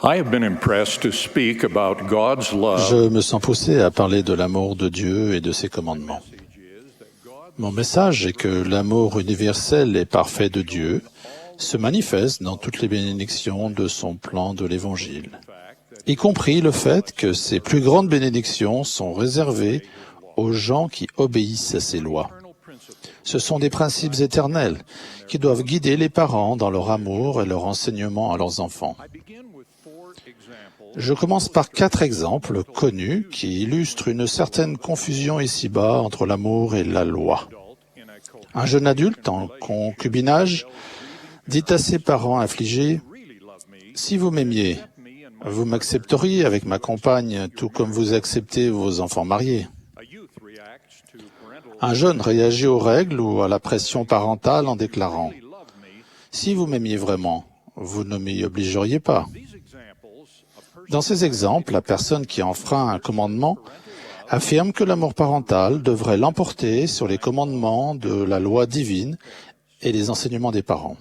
I have been impressed to speak about God's love. Je me sens poussé à parler de l'amour de Dieu et de ses commandements. Mon message est que l'amour universel et parfait de Dieu se manifeste dans toutes les bénédictions de son plan de l'Évangile, y compris le fait que ses plus grandes bénédictions sont réservées aux gens qui obéissent à ses lois. Ce sont des principes éternels qui doivent guider les parents dans leur amour et leur enseignement à leurs enfants. Je commence par 4 exemples connus qui illustrent une certaine confusion ici-bas entre l'amour et la loi. Un jeune adulte en concubinage dit à ses parents affligés « Si vous m'aimiez, vous m'accepteriez avec ma compagne tout comme vous acceptez vos enfants mariés. » Un jeune réagit aux règles ou à la pression parentale en déclarant « Si vous m'aimiez vraiment, vous ne m'y obligeriez pas. » Dans ces exemples, la personne qui enfreint un commandement affirme que l'amour parental devrait l'emporter sur les commandements de la loi divine et les enseignements des parents.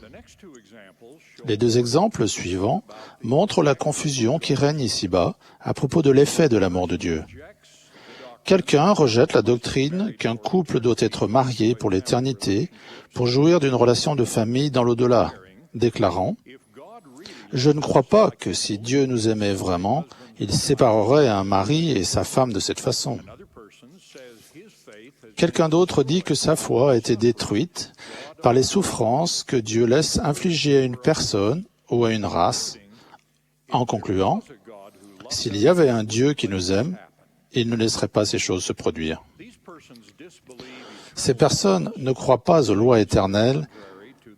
Les 2 exemples suivants montrent la confusion qui règne ici-bas à propos de l'effet de l'amour de Dieu. Quelqu'un rejette la doctrine qu'un couple doit être marié pour l'éternité pour jouir d'une relation de famille dans l'au-delà, déclarant « Je ne crois pas que si Dieu nous aimait vraiment, il séparerait un mari et sa femme de cette façon. » Quelqu'un d'autre dit que sa foi a été détruite par les souffrances que Dieu laisse infliger à une personne ou à une race, en concluant « S'il y avait un Dieu qui nous aime, il ne laisserait pas ces choses se produire. » Ces personnes ne croient pas aux lois éternelles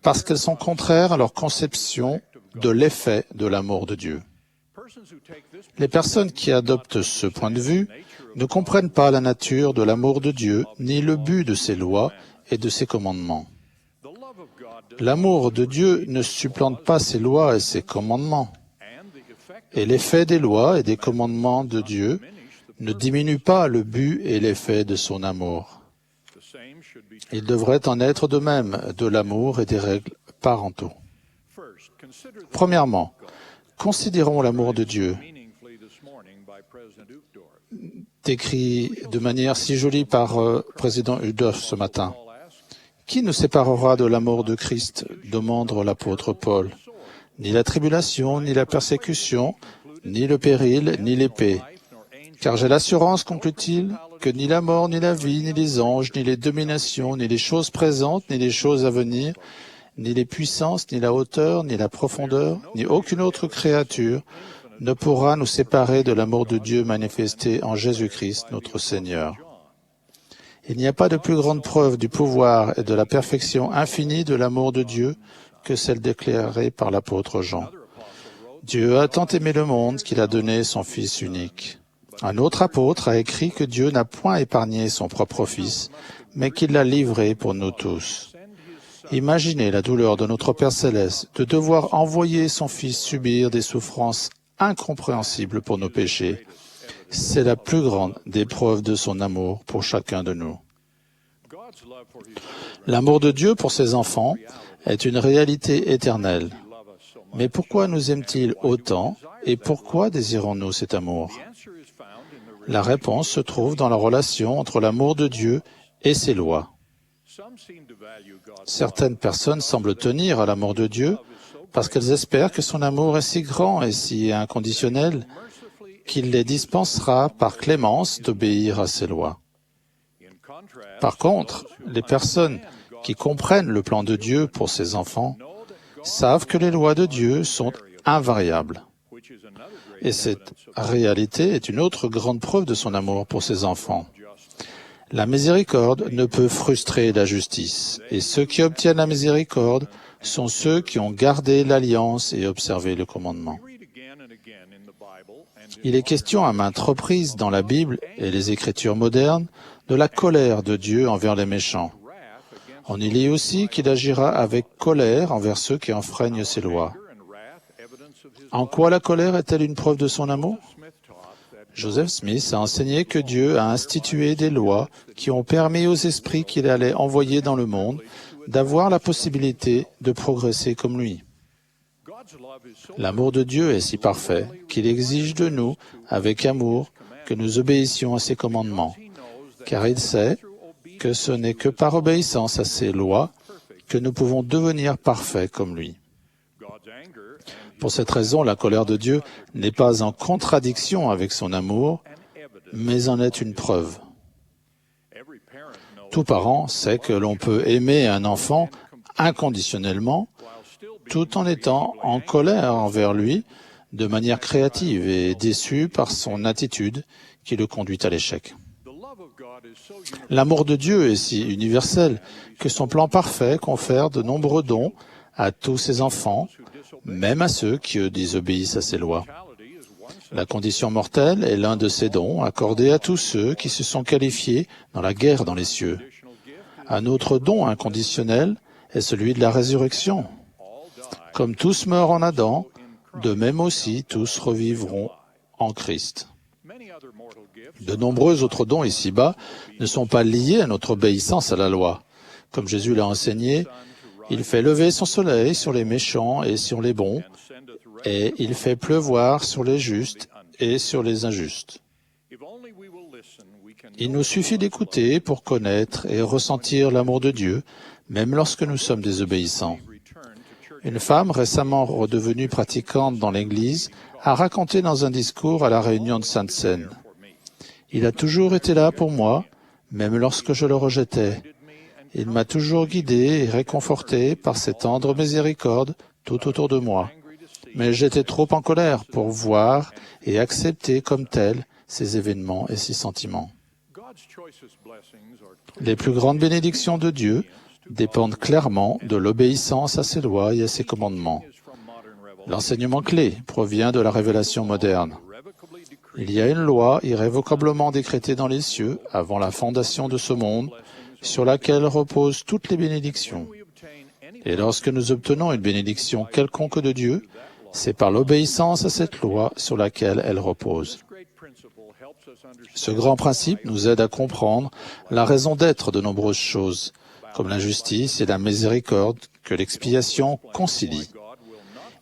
parce qu'elles sont contraires à leur conception de l'effet de l'amour de Dieu. Les personnes qui adoptent ce point de vue ne comprennent pas la nature de l'amour de Dieu ni le but de ses lois et de ses commandements. L'amour de Dieu ne supplante pas ses lois et ses commandements. Et l'effet des lois et des commandements de Dieu ne diminue pas le but et l'effet de son amour. Il devrait en être de même de l'amour et des règles parentaux. Premièrement, considérons l'amour de Dieu, décrit de manière si jolie par président Udof ce matin. Qui nous séparera de l'amour de Christ, demande l'apôtre Paul? Ni la tribulation, ni la persécution, ni le péril, ni l'épée. Car j'ai l'assurance, conclut-il, que ni la mort, ni la vie, ni les anges, ni les dominations, ni les choses présentes, ni les choses à venir, ni les puissances, ni la hauteur, ni la profondeur, ni aucune autre créature ne pourra nous séparer de l'amour de Dieu manifesté en Jésus-Christ, notre Seigneur. Il n'y a pas de plus grande preuve du pouvoir et de la perfection infinie de l'amour de Dieu que celle déclarée par l'apôtre Jean. Dieu a tant aimé le monde qu'il a donné son Fils unique. Un autre apôtre a écrit que Dieu n'a point épargné son propre Fils, mais qu'il l'a livré pour nous tous. Imaginez la douleur de notre Père Céleste de devoir envoyer son Fils subir des souffrances incompréhensibles pour nos péchés. C'est la plus grande des preuves de son amour pour chacun de nous. L'amour de Dieu pour ses enfants est une réalité éternelle. Mais pourquoi nous aime-t-il autant et pourquoi désirons-nous cet amour? La réponse se trouve dans la relation entre l'amour de Dieu et ses lois. Certaines personnes semblent tenir à l'amour de Dieu parce qu'elles espèrent que son amour est si grand et si inconditionnel qu'il les dispensera par clémence d'obéir à ses lois. Par contre, les personnes qui comprennent le plan de Dieu pour ses enfants savent que les lois de Dieu sont invariables. Et cette réalité est une autre grande preuve de son amour pour ses enfants. La miséricorde ne peut frustrer la justice, et ceux qui obtiennent la miséricorde sont ceux qui ont gardé l'alliance et observé le commandement. Il est question à maintes reprises dans la Bible et les Écritures modernes de la colère de Dieu envers les méchants. On y lit aussi qu'il agira avec colère envers ceux qui enfreignent ses lois. En quoi la colère est-elle une preuve de son amour? Joseph Smith a enseigné que Dieu a institué des lois qui ont permis aux esprits qu'il allait envoyer dans le monde d'avoir la possibilité de progresser comme lui. L'amour de Dieu est si parfait qu'il exige de nous, avec amour, que nous obéissions à ses commandements, car il sait que ce n'est que par obéissance à ses lois que nous pouvons devenir parfaits comme lui. Pour cette raison, la colère de Dieu n'est pas en contradiction avec son amour, mais en est une preuve. Tout parent sait que l'on peut aimer un enfant inconditionnellement tout en étant en colère envers lui de manière créative et déçu par son attitude qui le conduit à l'échec. L'amour de Dieu est si universel que son plan parfait confère de nombreux dons à tous ses enfants, même à ceux qui désobéissent à ses lois. La condition mortelle est l'un de ces dons accordés à tous ceux qui se sont qualifiés dans la guerre dans les cieux. Un autre don inconditionnel est celui de la résurrection. Comme tous meurent en Adam, de même aussi tous revivront en Christ. De nombreux autres dons ici-bas ne sont pas liés à notre obéissance à la loi. Comme Jésus l'a enseigné, il fait lever son soleil sur les méchants et sur les bons, et il fait pleuvoir sur les justes et sur les injustes. Il nous suffit d'écouter pour connaître et ressentir l'amour de Dieu, même lorsque nous sommes désobéissants. Une femme récemment redevenue pratiquante dans l'Église a raconté dans un discours à la réunion de Sainte-Seine. Il a toujours été là pour moi, même lorsque je le rejetais. Il m'a toujours guidé et réconforté par ses tendres miséricordes tout autour de moi. Mais j'étais trop en colère pour voir et accepter comme tels ces événements et ces sentiments. Les plus grandes bénédictions de Dieu dépendent clairement de l'obéissance à ses lois et à ses commandements. L'enseignement clé provient de la révélation moderne. Il y a une loi irrévocablement décrétée dans les cieux avant la fondation de ce monde, sur laquelle reposent toutes les bénédictions. Et lorsque nous obtenons une bénédiction quelconque de Dieu, c'est par l'obéissance à cette loi sur laquelle elle repose. Ce grand principe nous aide à comprendre la raison d'être de nombreuses choses, comme la justice et la miséricorde que l'expiation concilie.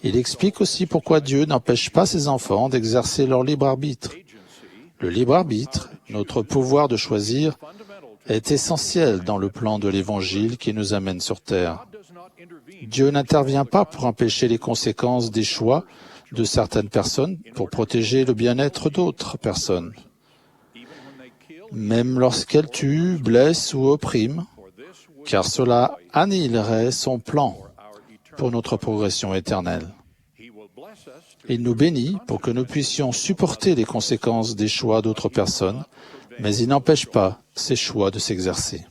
Il explique aussi pourquoi Dieu n'empêche pas ses enfants d'exercer leur libre arbitre. Le libre arbitre, notre pouvoir de choisir, est essentiel dans le plan de l'Évangile qui nous amène sur terre. Dieu n'intervient pas pour empêcher les conséquences des choix de certaines personnes pour protéger le bien-être d'autres personnes. Même lorsqu'elles tuent, blessent ou oppriment, car cela annihilerait son plan pour notre progression éternelle. Il nous bénit pour que nous puissions supporter les conséquences des choix d'autres personnes, mais il n'empêche pas ces choix de s'exercer.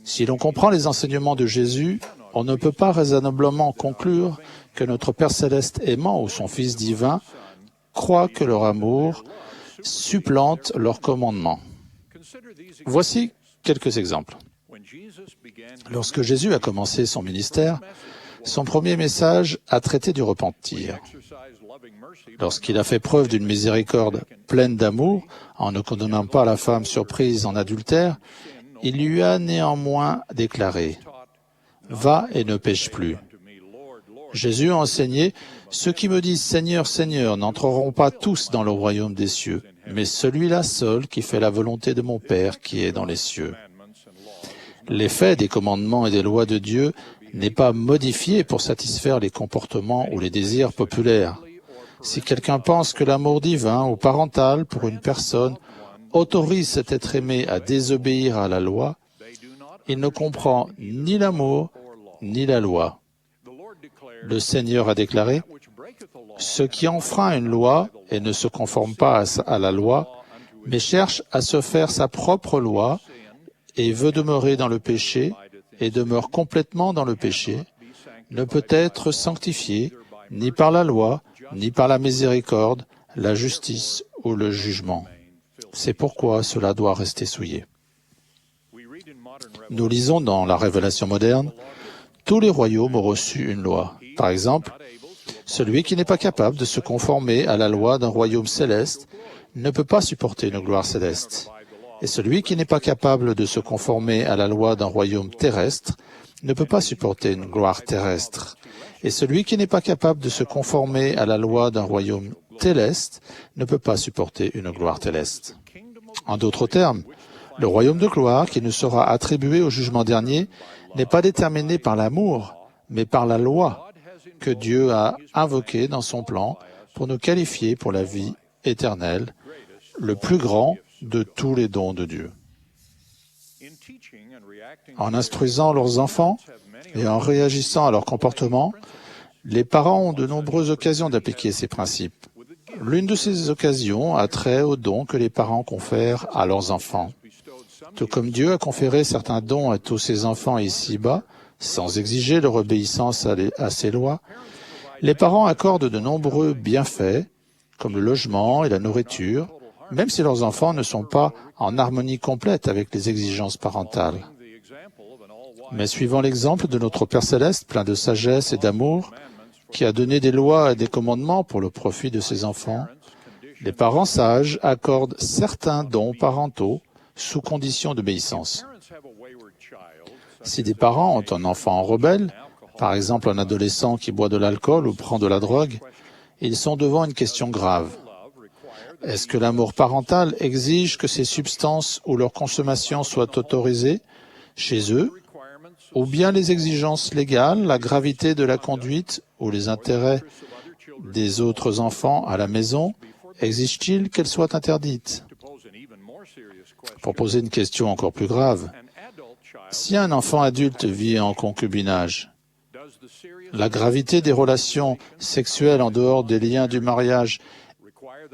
Si l'on comprend les enseignements de Jésus, on ne peut pas raisonnablement conclure que notre Père céleste aimant ou son Fils divin croit que leur amour supplante leurs commandements. Voici quelques exemples. Lorsque Jésus a commencé son ministère, son premier message a traité du repentir. Lorsqu'il a fait preuve d'une miséricorde pleine d'amour, en ne condamnant pas la femme surprise en adultère, il lui a néanmoins déclaré « Va et ne pêche plus ». Jésus a enseigné « Ceux qui me disent Seigneur, Seigneur n'entreront pas tous dans le royaume des cieux, mais celui-là seul qui fait la volonté de mon Père qui est dans les cieux ». L'effet des commandements et des lois de Dieu n'est pas modifié pour satisfaire les comportements ou les désirs populaires. Si quelqu'un pense que l'amour divin ou parental pour une personne autorise cet être aimé à désobéir à la loi, il ne comprend ni l'amour ni la loi. Le Seigneur a déclaré « Ce qui enfreint une loi et ne se conforme pas à la loi, mais cherche à se faire sa propre loi et veut demeurer dans le péché et demeure complètement dans le péché, ne peut être sanctifié ni par la loi, ni par la miséricorde, la justice ou le jugement. C'est pourquoi cela doit rester souillé. » Nous lisons dans la Révélation moderne, « Tous les royaumes ont reçu une loi. » Par exemple, celui qui n'est pas capable de se conformer à la loi d'un royaume céleste ne peut pas supporter une gloire céleste. Et celui qui n'est pas capable de se conformer à la loi d'un royaume terrestre ne peut pas supporter une gloire terrestre. Et celui qui n'est pas capable de se conformer à la loi d'un royaume céleste ne peut pas supporter une gloire céleste. En d'autres termes, le royaume de gloire qui nous sera attribué au jugement dernier n'est pas déterminé par l'amour, mais par la loi que Dieu a invoquée dans son plan pour nous qualifier pour la vie éternelle, le plus grand de tous les dons de Dieu. En instruisant leurs enfants et en réagissant à leur comportement, les parents ont de nombreuses occasions d'appliquer ces principes. L'une de ces occasions a trait aux dons que les parents confèrent à leurs enfants. Tout comme Dieu a conféré certains dons à tous ses enfants ici-bas, sans exiger leur obéissance à ses lois, les parents accordent de nombreux bienfaits, comme le logement et la nourriture, même si leurs enfants ne sont pas en harmonie complète avec les exigences parentales. Mais suivant l'exemple de notre Père Céleste, plein de sagesse et d'amour, qui a donné des lois et des commandements pour le profit de ses enfants, les parents sages accordent certains dons parentaux sous condition d'obéissance. Si des parents ont un enfant rebelle, par exemple un adolescent qui boit de l'alcool ou prend de la drogue, ils sont devant une question grave. Est-ce que l'amour parental exige que ces substances ou leur consommation soient autorisées chez eux, ou bien les exigences légales, la gravité de la conduite ou les intérêts des autres enfants à la maison exigent-ils qu'elles soient interdites? Pour poser une question encore plus grave, si un enfant adulte vit en concubinage, la gravité des relations sexuelles en dehors des liens du mariage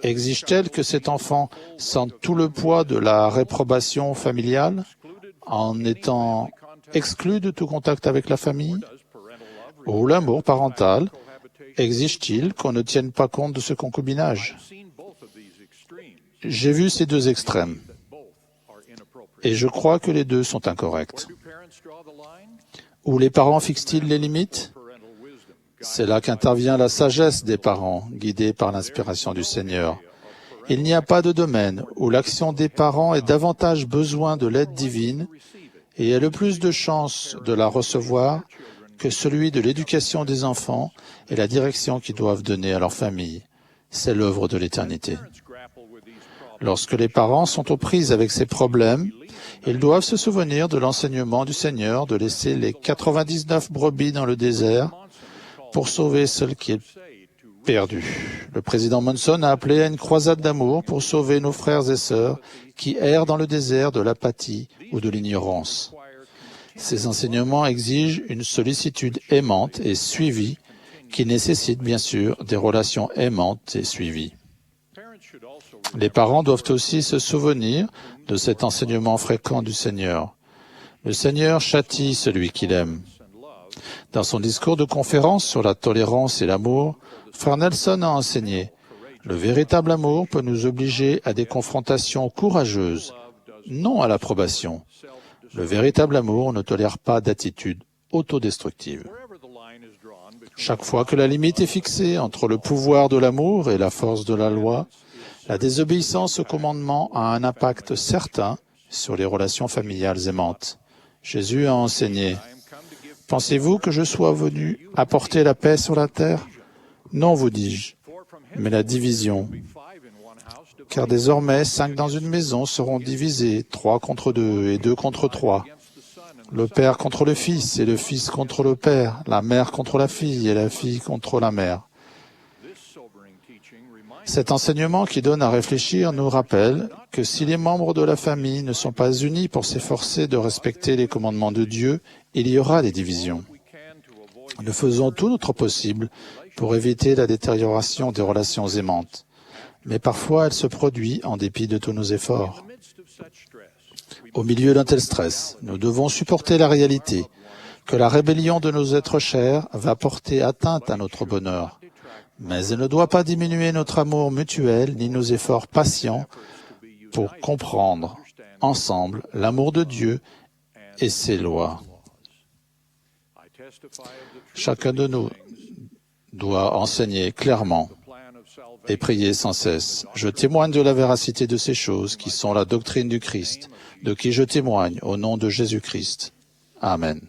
exige-t-elle que cet enfant sente tout le poids de la réprobation familiale en étant exclu de tout contact avec la famille? Ou l'amour parental exige-t-il qu'on ne tienne pas compte de ce concubinage? J'ai vu ces deux extrêmes, et je crois que les deux sont incorrects. Où les parents fixent-ils les limites? C'est là qu'intervient la sagesse des parents, guidés par l'inspiration du Seigneur. Il n'y a pas de domaine où l'action des parents ait davantage besoin de l'aide divine et ait le plus de chances de la recevoir que celui de l'éducation des enfants et la direction qu'ils doivent donner à leur famille. C'est l'œuvre de l'éternité. Lorsque les parents sont aux prises avec ces problèmes, ils doivent se souvenir de l'enseignement du Seigneur de laisser les 99 brebis dans le désert pour sauver celle qui est perdue. Le président Monson a appelé à une croisade d'amour pour sauver nos frères et sœurs qui errent dans le désert de l'apathie ou de l'ignorance. Ces enseignements exigent une sollicitude aimante et suivie qui nécessite bien sûr des relations aimantes et suivies. Les parents doivent aussi se souvenir de cet enseignement fréquent du Seigneur. Le Seigneur châtie celui qu'il aime. Dans son discours de conférence sur la tolérance et l'amour, Frère Nelson a enseigné « Le véritable amour peut nous obliger à des confrontations courageuses, non à l'approbation. Le véritable amour ne tolère pas d'attitude autodestructive. » Chaque fois que la limite est fixée entre le pouvoir de l'amour et la force de la loi, la désobéissance au commandement a un impact certain sur les relations familiales aimantes. Jésus a enseigné « Pensez-vous que je sois venu apporter la paix sur la terre? Non, vous dis-je, mais la division. Car désormais, 5 dans une maison seront divisés, 3 contre 2 et 2 contre 3. Le père contre le fils et le fils contre le père, la mère contre la fille et la fille contre la mère. » Cet enseignement qui donne à réfléchir nous rappelle que si les membres de la famille ne sont pas unis pour s'efforcer de respecter les commandements de Dieu, il y aura des divisions. Nous faisons tout notre possible pour éviter la détérioration des relations aimantes, mais parfois elle se produit en dépit de tous nos efforts. Au milieu d'un tel stress, nous devons supporter la réalité que la rébellion de nos êtres chers va porter atteinte à notre bonheur. Mais elle ne doit pas diminuer notre amour mutuel ni nos efforts patients pour comprendre ensemble l'amour de Dieu et ses lois. Chacun de nous doit enseigner clairement et prier sans cesse. Je témoigne de la véracité de ces choses qui sont la doctrine du Christ, de qui je témoigne au nom de Jésus-Christ. Amen.